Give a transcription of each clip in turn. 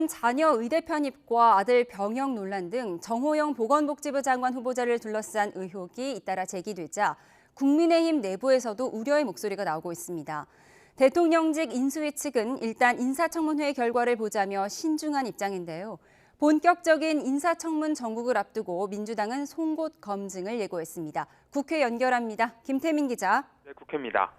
자녀 의대 편입과 아들 병역 논란 등 정호영 보건복지부 장관 후보자를 둘러싼 의혹이 잇따라 제기되자 국민의힘 내부에서도 우려의 목소리가 나오고 있습니다. 대통령직 인수위 측은 일단 인사청문회 결과를 보자며 신중한 입장인데요. 본격적인 인사청문 정국을 앞두고 민주당은 송곳 검증을 예고했습니다. 국회 연결합니다. 김태민 기자. 네, 국회입니다.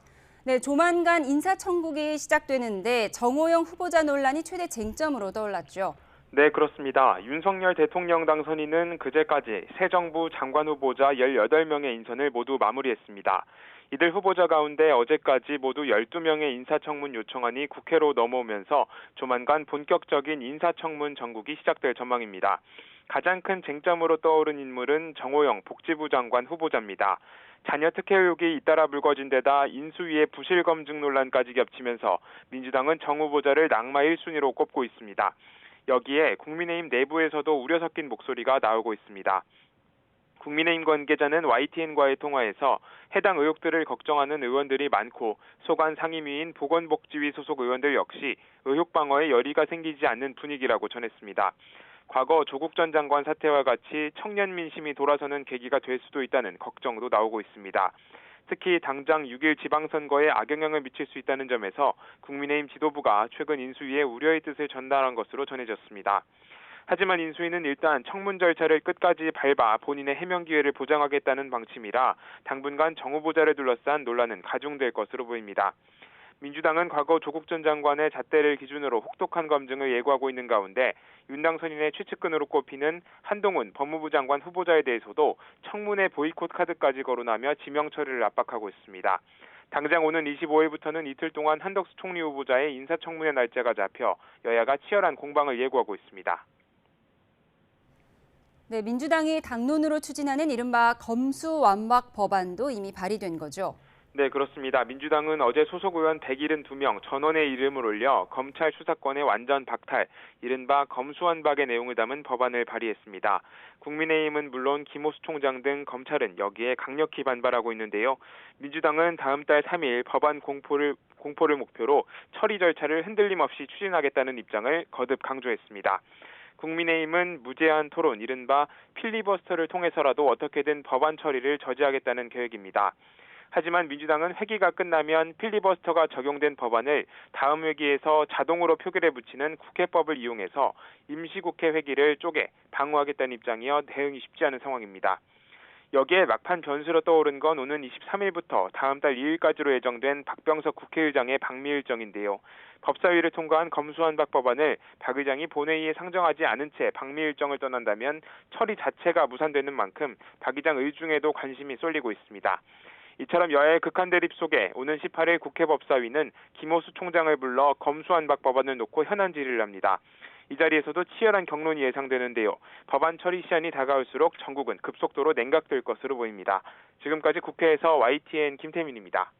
네, 조만간 인사청문이 시작되는데 정호영 후보자 논란이 최대 쟁점으로 떠올랐죠. 네, 그렇습니다. 윤석열 대통령 당선인은 그제까지 새 정부 장관 후보자 18명의 인선을 모두 마무리했습니다. 이들 후보자 가운데 어제까지 모두 12명의 인사청문 요청안이 국회로 넘어오면서 조만간 본격적인 인사청문 정국이 시작될 전망입니다. 가장 큰 쟁점으로 떠오른 인물은 정호영 복지부 장관 후보자입니다. 자녀 특혜 의혹이 잇따라 불거진 데다 인수위의 부실 검증 논란까지 겹치면서 민주당은 정 후보자를 낙마 1순위로 꼽고 있습니다. 여기에 국민의힘 내부에서도 우려 섞인 목소리가 나오고 있습니다. 국민의힘 관계자는 YTN과의 통화에서 해당 의혹들을 걱정하는 의원들이 많고 소관 상임위인 보건복지위 소속 의원들 역시 의혹 방어에 열의가 생기지 않는 분위기라고 전했습니다. 과거 조국 전 장관 사태와 같이 청년 민심이 돌아서는 계기가 될 수도 있다는 걱정도 나오고 있습니다. 특히 당장 6일 지방선거에 악영향을 미칠 수 있다는 점에서 국민의힘 지도부가 최근 인수위에 우려의 뜻을 전달한 것으로 전해졌습니다. 하지만 인수위는 일단 청문 절차를 끝까지 밟아 본인의 해명 기회를 보장하겠다는 방침이라 당분간 정 후보자를 둘러싼 논란은 가중될 것으로 보입니다. 민주당은 과거 조국 전 장관의 잣대를 기준으로 혹독한 검증을 예고하고 있는 가운데 윤 당선인의 최측근으로 꼽히는 한동훈 법무부 장관 후보자에 대해서도 청문회 보이콧 카드까지 거론하며 지명 처리를 압박하고 있습니다. 당장 오는 25일부터는 이틀 동안 한덕수 총리 후보자의 인사청문회 날짜가 잡혀 여야가 치열한 공방을 예고하고 있습니다. 네, 민주당이 당론으로 추진하는 이른바 검수완박 법안도 이미 발의된 거죠. 네, 그렇습니다. 민주당은 어제 소속 의원 172명 전원의 이름을 올려 검찰 수사권의 완전 박탈, 이른바 검수완박의 내용을 담은 법안을 발의했습니다. 국민의힘은 물론 김호수 총장 등 검찰은 여기에 강력히 반발하고 있는데요. 민주당은 다음 달 3일 법안 공포를 목표로 처리 절차를 흔들림 없이 추진하겠다는 입장을 거듭 강조했습니다. 국민의힘은 무제한 토론, 이른바 필리버스터를 통해서라도 어떻게든 법안 처리를 저지하겠다는 계획입니다. 하지만 민주당은 회기가 끝나면 필리버스터가 적용된 법안을 다음 회기에서 자동으로 표결에 붙이는 국회법을 이용해서 임시국회 회기를 쪼개 방어하겠다는 입장이어 대응이 쉽지 않은 상황입니다. 여기에 막판 변수로 떠오른 건 오는 23일부터 다음 달 2일까지로 예정된 박병석 국회의장의 방미 일정인데요. 법사위를 통과한 검수완박 법안을 박 의장이 본회의에 상정하지 않은 채 방미 일정을 떠난다면 처리 자체가 무산되는 만큼 박 의장 의중에도 관심이 쏠리고 있습니다. 이처럼 여야의 극한 대립 속에 오는 18일 국회 법사위는 김호수 총장을 불러 검수완박 법안을 놓고 현안 질의를 합니다. 이 자리에서도 치열한 격론이 예상되는데요. 법안 처리 시한이 다가올수록 전국은 급속도로 냉각될 것으로 보입니다. 지금까지 국회에서 YTN 김태민입니다.